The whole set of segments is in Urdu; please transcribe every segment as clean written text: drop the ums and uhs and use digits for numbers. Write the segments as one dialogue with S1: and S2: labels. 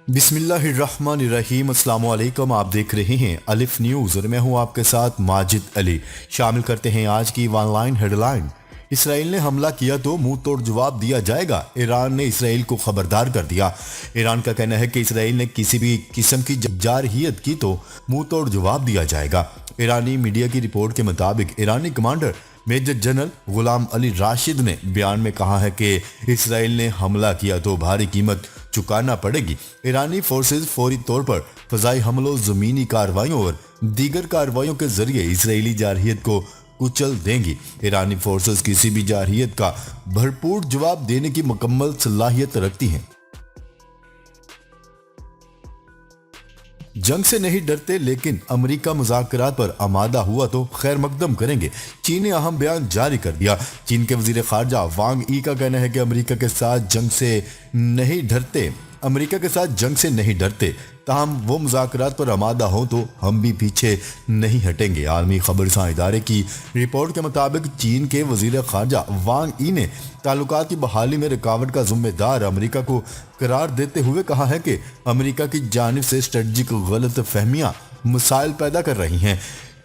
S1: بسم اللہ الرحمن الرحیم۔ السلام علیکم، آپ دیکھ رہے ہیں الف نیوز اور میں ہوں آپ کے ساتھ ماجد علی۔ شامل کرتے ہیں آج کی ون لائن ہیڈ لائن۔ اسرائیل نے حملہ کیا تو منہ توڑ جواب دیا جائے گا، ایران نے اسرائیل کو خبردار کر دیا۔ ایران کا کہنا ہے کہ اسرائیل نے کسی بھی قسم کی جارحیت کی تو منہ توڑ جواب دیا جائے گا۔ ایرانی میڈیا کی رپورٹ کے مطابق ایرانی کمانڈر میجر جنرل غلام علی راشد نے بیان میں کہا ہے کہ اسرائیل نے حملہ کیا تو بھاری قیمت چکانا پڑے گی۔ ایرانی فورسز فوری طور پر فضائی حملوں، زمینی کارروائیوں اور دیگر کارروائیوں کے ذریعے اسرائیلی جارحیت کو کچل دیں گی۔ ایرانی فورسز کسی بھی جارحیت کا بھرپور جواب دینے کی مکمل صلاحیت رکھتی ہیں۔ جنگ سے نہیں ڈرتے لیکن امریکہ مذاکرات پر آمادہ ہوا تو خیر مقدم کریں گے، چین نے اہم بیان جاری کر دیا۔ چین کے وزیر خارجہ وانگ ای کا کہنا ہے کہ امریکہ کے ساتھ جنگ سے نہیں ڈرتے، تاہم وہ مذاکرات پر آمادہ ہوں تو ہم بھی پیچھے نہیں ہٹیں گے۔ عالمی خبرساں ادارے کی رپورٹ کے مطابق چین کے وزیر خارجہ وانگ ای نے تعلقات کی بحالی میں رکاوٹ کا ذمہ دار امریکہ کو قرار دیتے ہوئے کہا ہے کہ امریکہ کی جانب سے اسٹریٹجک غلط فہمیاں مسائل پیدا کر رہی ہیں۔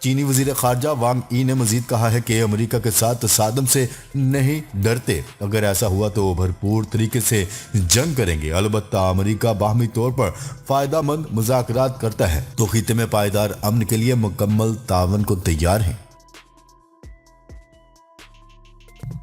S1: چینی وزیر خارجہ وانگ ای نے مزید کہا ہے کہ امریکہ کے ساتھ تصادم سے نہیں ڈرتے، اگر ایسا ہوا تو بھرپور طریقے سے جنگ کریں گے۔ البتہ امریکہ باہمی طور پر فائدہ مند مذاکرات کرتا ہے تو خطے میں پائیدار امن کے لیے مکمل تعاون کو تیار ہیں۔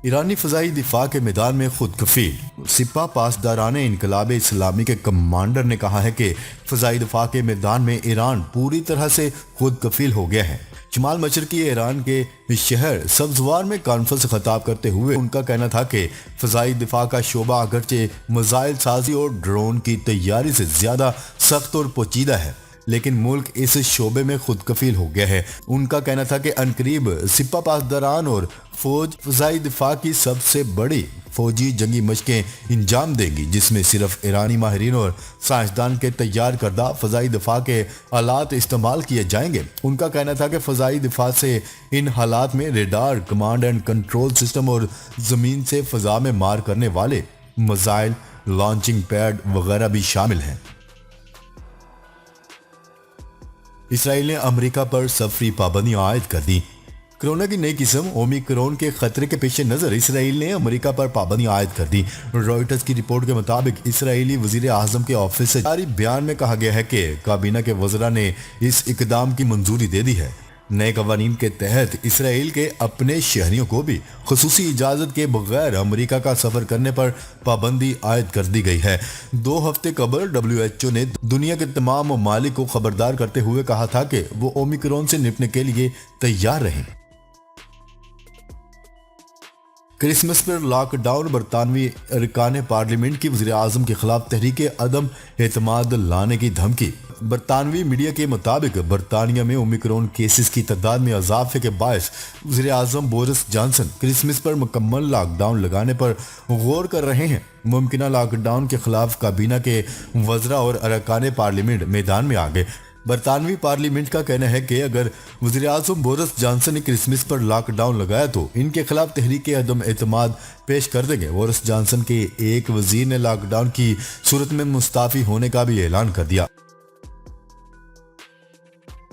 S1: ایرانی فضائی دفاع کے میدان میں خود کفیل۔ سپاہ پاسداران انقلاب اسلامی کے کمانڈر نے کہا ہے کہ فضائی دفاع کے میدان میں ایران پوری طرح سے خود کفیل ہو گیا ہے۔ شمال مشرقی ایران کے شہر سبزوار میں کانفرنس سے خطاب کرتے ہوئے ان کا کہنا تھا کہ فضائی دفاع کا شعبہ اگرچہ میزائل سازی اور ڈرون کی تیاری سے زیادہ سخت اور پیچیدہ ہے، لیکن ملک اس شعبے میں خود کفیل ہو گیا ہے۔ ان کا کہنا تھا کہ عنقریب سپاہ پاسداران اور فوج فضائی دفاع کی سب سے بڑی فوجی جنگی مشقیں انجام دیں گی، جس میں صرف ایرانی ماہرین اور سائنسدان کے تیار کردہ فضائی دفاع کے آلات استعمال کیے جائیں گے۔ ان کا کہنا تھا کہ فضائی دفاع سے ان حالات میں radar, command and control system اور زمین سے فضا میں مار کرنے والے میزائل لانچنگ پیڈ وغیرہ بھی شامل ہیں۔ اسرائیل نے امریکہ پر سفری پابندیاں عائد کر دی۔ کرونا کی نئی قسم اومیکرون کے خطرے کے پیش نظر اسرائیل نے امریکہ پر پابندیاں عائد کر دی۔ رائٹرز کی رپورٹ کے مطابق اسرائیلی وزیر اعظم کے آفس سے جاری بیان میں کہا گیا ہے کہ کابینہ کے وزراء نے اس اقدام کی منظوری دے دی ہے۔ نئے قوانین کے تحت اسرائیل کے اپنے شہریوں کو بھی خصوصی اجازت کے بغیر امریکہ کا سفر کرنے پر پابندی عائد کر دی گئی ہے۔ 2 ہفتے قبل WHO نے دنیا کے تمام ممالک کو خبردار کرتے ہوئے کہا تھا کہ وہ اومیکرون سے نپٹنے کے لیے تیار رہیں۔ کرسمس پر لاک ڈاؤن، برطانوی ارکان پارلیمنٹ کی وزیر اعظم کے خلاف تحریک عدم اعتماد لانے کی دھمکی۔ برطانوی میڈیا کے مطابق برطانیہ میں اومیکرون کیسز کی تعداد میں اضافے کے باعث وزیر اعظم بورس جانسن کرسمس پر مکمل لاک ڈاؤن لگانے پر غور کر رہے ہیں۔ ممکنہ لاک ڈاؤن کے خلاف کابینہ کے وزراء اور ارکان پارلیمنٹ میدان میں آ گئے۔ برطانوی پارلیمنٹ کا کہنا ہے کہ اگر وزیر اعظم بورس جانسن نے کرسمس پر لاک ڈاؤن لگایا تو ان کے خلاف تحریک عدم اعتماد پیش کر دیں گے۔ بورس جانسن کے ایک وزیر نے لاک ڈاؤن کی صورت میں مستعفی ہونے کا بھی اعلان کر دیا۔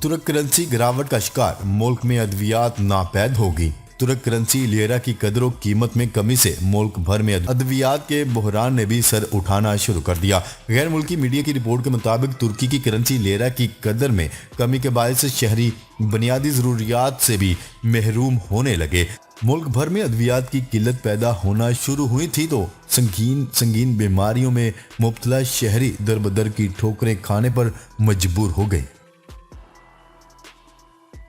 S1: ترک کرنسی گراوٹ کا شکار، ملک میں ادویات ناپید ہوگی۔ ترک کرنسی لیرا کی قدر و قیمت میں کمی سے ملک بھر میں ادویات کے بحران نے بھی سر اٹھانا شروع کر دیا۔ غیر ملکی میڈیا کی رپورٹ کے مطابق ترکی کی کرنسی لیرا کی قدر میں کمی کے باعث شہری بنیادی ضروریات سے بھی محروم ہونے لگے۔ ملک بھر میں ادویات کی قلت پیدا ہونا شروع ہوئی تھی تو سنگین بیماریوں میں مبتلا شہری در بدر کی ٹھوکریں کھانے پر مجبور ہو گئے۔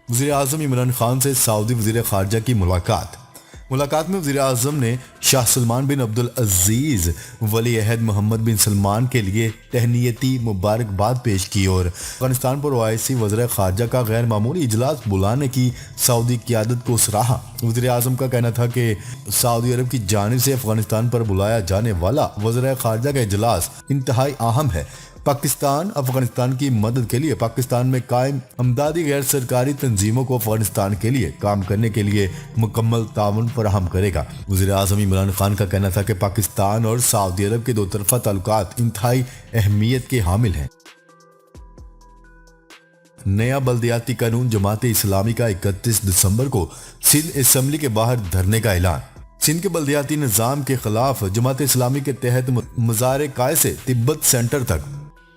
S1: وزیر اعظم عمران خان سے سعودی وزیر خارجہ کی ملاقات میں وزیر اعظم نے شاہ سلمان بن عبدالعزیز ولی عہد محمد بن سلمان کے لیے تہنیتی مبارکباد پیش کی اور افغانستان پر OIC وزیر خارجہ کا غیر معمولی اجلاس بلانے کی سعودی قیادت کو سراہا۔ وزیر اعظم کا کہنا تھا کہ سعودی عرب کی جانب سے افغانستان پر بلایا جانے والا وزیر خارجہ کا اجلاس انتہائی اہم ہے۔ پاکستان افغانستان کی مدد کے لیے پاکستان میں قائم امدادی غیر سرکاری تنظیموں کو افغانستان کے لیے کام کرنے کے لیے مکمل تعاون فراہم کرے گا۔ وزیر اعظم عمران خان کا کہنا تھا کہ پاکستان اور سعودی عرب کے دو طرفہ تعلقات انتہائی اہمیت کے حامل ہیں۔ نیا بلدیاتی قانون جماعت اسلامی کا 31 دسمبر کو سندھ اسمبلی کے باہر دھرنے کا اعلان۔ سندھ کے بلدیاتی نظام کے خلاف جماعت اسلامی کے تحت مزار قائے سے تبت سینٹر تک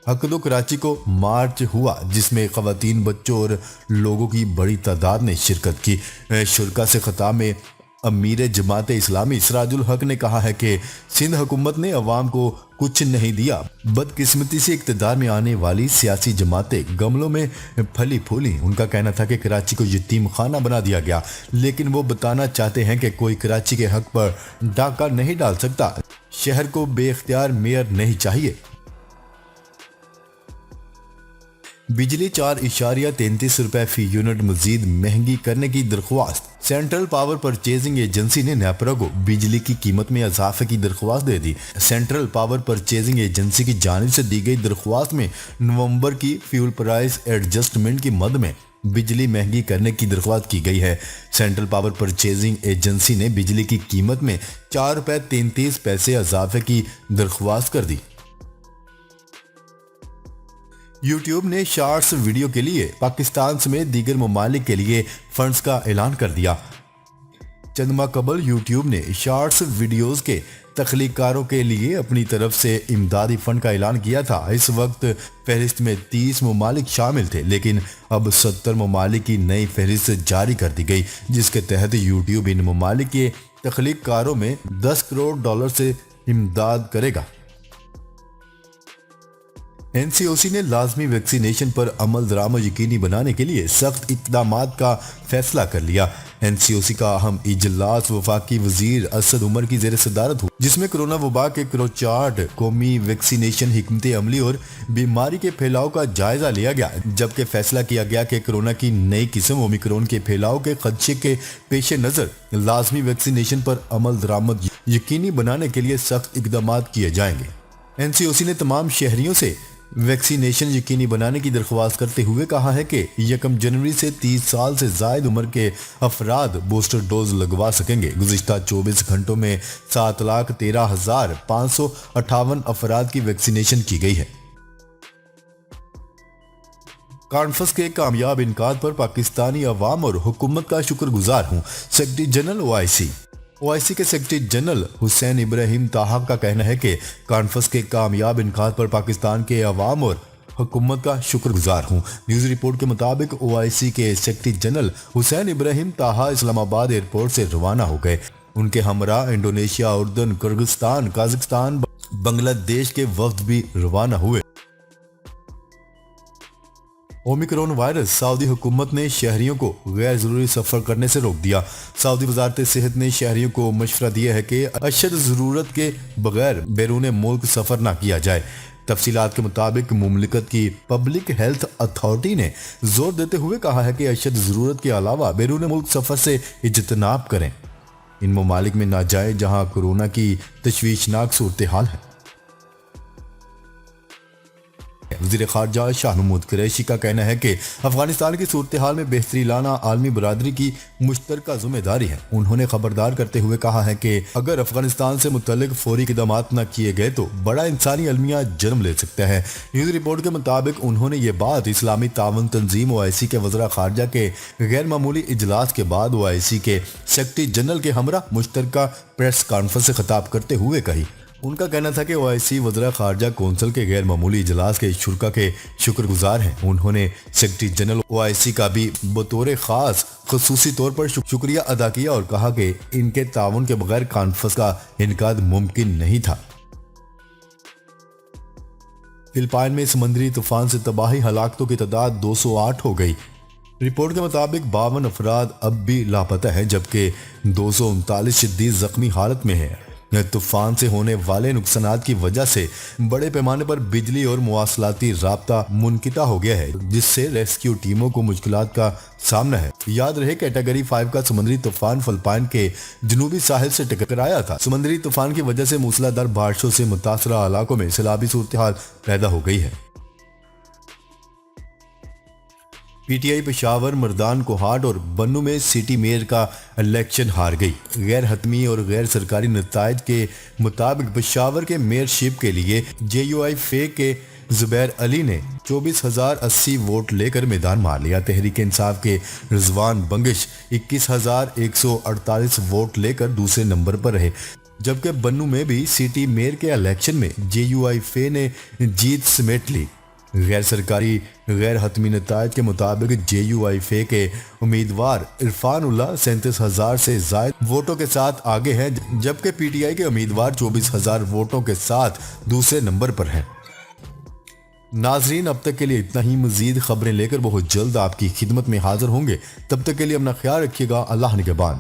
S1: حقدو کراچی کو مارچ ہوا، جس میں خواتین، بچوں اور لوگوں کی بڑی تعداد نے شرکت کی۔ شرکا سے خطاب میں امیر جماعت اسلامی سراج الحق نے کہا ہے کہ سندھ حکومت نے عوام کو کچھ نہیں دیا۔ بدقسمتی سے اقتدار میں آنے والی سیاسی جماعتیں گملوں میں پھلی پھولی۔ ان کا کہنا تھا کہ کراچی کو یتیم خانہ بنا دیا گیا، لیکن وہ بتانا چاہتے ہیں کہ کوئی کراچی کے حق پر ڈاکہ نہیں ڈال سکتا۔ شہر کو بے اختیار میئر نہیں چاہیے۔ بجلی 4.33 روپے فی یونٹ مزید مہنگی کرنے کی درخواست۔ سینٹرل پاور پرچیزنگ ایجنسی نے نیپرا کو بجلی کی قیمت میں اضافے کی درخواست دے دی۔ سینٹرل پاور پرچیزنگ ایجنسی کی جانب سے دی گئی درخواست میں نومبر کی فیول پرائس ایڈجسٹمنٹ کی مد میں بجلی مہنگی کرنے کی درخواست کی گئی ہے۔ سینٹرل پاور پرچیزنگ ایجنسی نے بجلی کی قیمت میں 4.33 روپے اضافے کی درخواست کر دی۔ یوٹیوب نے شارٹس ویڈیو کے لیے پاکستان سمیت دیگر ممالک کے لیے فنڈز کا اعلان کر دیا۔ چند ماہ قبل یوٹیوب نے شارٹس ویڈیوز کے تخلیق کاروں کے لیے اپنی طرف سے امدادی فنڈ کا اعلان کیا تھا۔ اس وقت فہرست میں 30 ممالک شامل تھے، لیکن اب 70 ممالک کی نئی فہرست جاری کر دی گئی، جس کے تحت یوٹیوب ان ممالک کے تخلیق کاروں میں $10 کروڑ سے امداد کرے گا۔ NCOC نے لازمی ویکسینیشن پر عمل درآمد یقینی بنانے کے لیے سخت اقدامات کا فیصلہ کر لیا۔ NCOC کا اہم اجلاس وفاقی وزیر اسد عمر کی زیر صدارت ہوا، جس میں کرونا وبا کے کروچارٹ، قومی ویکسینیشن حکمت عملی اور بیماری کے پھیلاؤ کا جائزہ لیا گیا، جبکہ فیصلہ کیا گیا کہ کرونا کی نئی قسم اومیکرون کے پھیلاؤ کے خدشے کے پیش نظر لازمی ویکسینیشن پر عمل درآمد یقینی بنانے کے لیے سخت اقدامات کیے جائیں گے۔ NCOC نے تمام شہریوں سے ویکسینیشن یقینی بنانے کی درخواست کرتے ہوئے کہا ہے کہ 1 جنوری سے 30 سال سے زائد عمر کے افراد بوسٹر ڈوز لگوا سکیں گے۔ گزشتہ 24 گھنٹوں میں 7,13,558 افراد کی ویکسینیشن کی گئی ہے۔ کانفرنس کے کامیاب انعقاد پر پاکستانی عوام اور حکومت کا شکر گزار ہوں، سیکرٹری جنرل OIC کے سیکرٹری جنرل حسین ابراہیم طاہا کا کہنا ہے کہ کانفرنس کے کامیاب انعقاد پر پاکستان کے عوام اور حکومت کا شکر گزار ہوں۔ نیوز رپورٹ کے مطابق OIC کے سیکرٹری جنرل حسین ابراہیم طاہا اسلام آباد ایئرپورٹ سے روانہ ہو گئے۔ ان کے ہمراہ انڈونیشیا، اردن، کرغزستان، قازقستان، بنگلہ دیش کے وفد بھی روانہ ہوئے۔ اومیکرون وائرس، سعودی حکومت نے شہریوں کو غیر ضروری سفر کرنے سے روک دیا۔ سعودی وزارت صحت نے شہریوں کو مشورہ دیا ہے کہ اشد ضرورت کے بغیر بیرون ملک سفر نہ کیا جائے۔ تفصیلات کے مطابق مملکت کی پبلک ہیلتھ اتھارٹی نے زور دیتے ہوئے کہا ہے کہ اشد ضرورت کے علاوہ بیرون ملک سفر سے اجتناب کریں۔ ان ممالک میں نہ جائیں جہاں کورونا کی تشویشناک صورتحال ہے۔ وزیر خارجہ شاہ محمود قریشی کا کہنا ہے کہ افغانستان کی صورتحال میں بہتری لانا عالمی برادری کی مشترکہ ذمہ داری ہے۔ انہوں نے خبردار کرتے ہوئے کہا ہے کہ اگر افغانستان سے متعلق فوری اقدامات نہ کیے گئے تو بڑا انسانی المیہ جنم لے سکتا ہے۔ نیوز رپورٹ کے مطابق انہوں نے یہ بات اسلامی تعاون تنظیم OIC کے وزراء خارجہ کے غیر معمولی اجلاس کے بعد OIC کے سیکرٹری جنرل کے ہمراہ مشترکہ پریس کانفرنس سے خطاب کرتے ہوئے کہی۔ ان کا کہنا تھا کہ OIC وزراء خارجہ کونسل کے غیر معمولی اجلاس کے شرکا کے شکر گزار ہیں۔ انہوں نے سیکرٹری جنرل OIC کا بھی بطور خاص خصوصی طور پر شکریہ ادا کیا اور کہا کہ ان کے تعاون کے بغیر کانفرنس کا انعقاد ممکن نہیں تھا۔ فلپائن میں سمندری طوفان سے تباہی، ہلاکتوں کی تعداد 208 ہو گئی۔ رپورٹ کے مطابق 52 افراد اب بھی لاپتہ ہیں، جبکہ 239 شدید زخمی حالت میں ہیں۔ طوفان سے ہونے والے نقصانات کی وجہ سے بڑے پیمانے پر بجلی اور مواصلاتی رابطہ منقطع ہو گیا ہے، جس سے ریسکیو ٹیموں کو مشکلات کا سامنا ہے۔ یاد رہے کیٹیگری 5 کا سمندری طوفان فلپائن کے جنوبی ساحل سے ٹکرایا تھا۔ سمندری طوفان کی وجہ سے موسلادھار بارشوں سے متاثرہ علاقوں میں سیلابی صورتحال پیدا ہو گئی ہے۔ پی ٹی آئی پشاور، مردان کوہاٹ اور بنو میں سٹی میئر کا الیکشن ہار گئی۔ غیر حتمی اور غیر سرکاری نتائج کے مطابق پشاور کے میئر شپ کے لیے جے یو آئی فے کے زبیر علی نے 24,080 ووٹ لے کر میدان مار لیا۔ تحریک انصاف کے رضوان بنگش 21,148 ووٹ لے کر دوسرے نمبر پر رہے، جبکہ بنو میں بھی سٹی میئر کے الیکشن میں جے یو آئی فے نے جیت سمیٹ لی۔ غیر سرکاری غیر حتمی نتائج کے مطابق جے یو آئی فے کے امیدوار عرفان اللہ 37,000 سے زائد ووٹوں کے ساتھ آگے ہیں، جبکہ پی ٹی آئی کے امیدوار 24,000 ووٹوں کے ساتھ دوسرے نمبر پر ہیں۔ ناظرین، اب تک کے لیے اتنا ہی۔ مزید خبریں لے کر بہت جلد آپ کی خدمت میں حاضر ہوں گے، تب تک کے لیے اپنا خیال رکھیے گا۔ اللہ نگہبان۔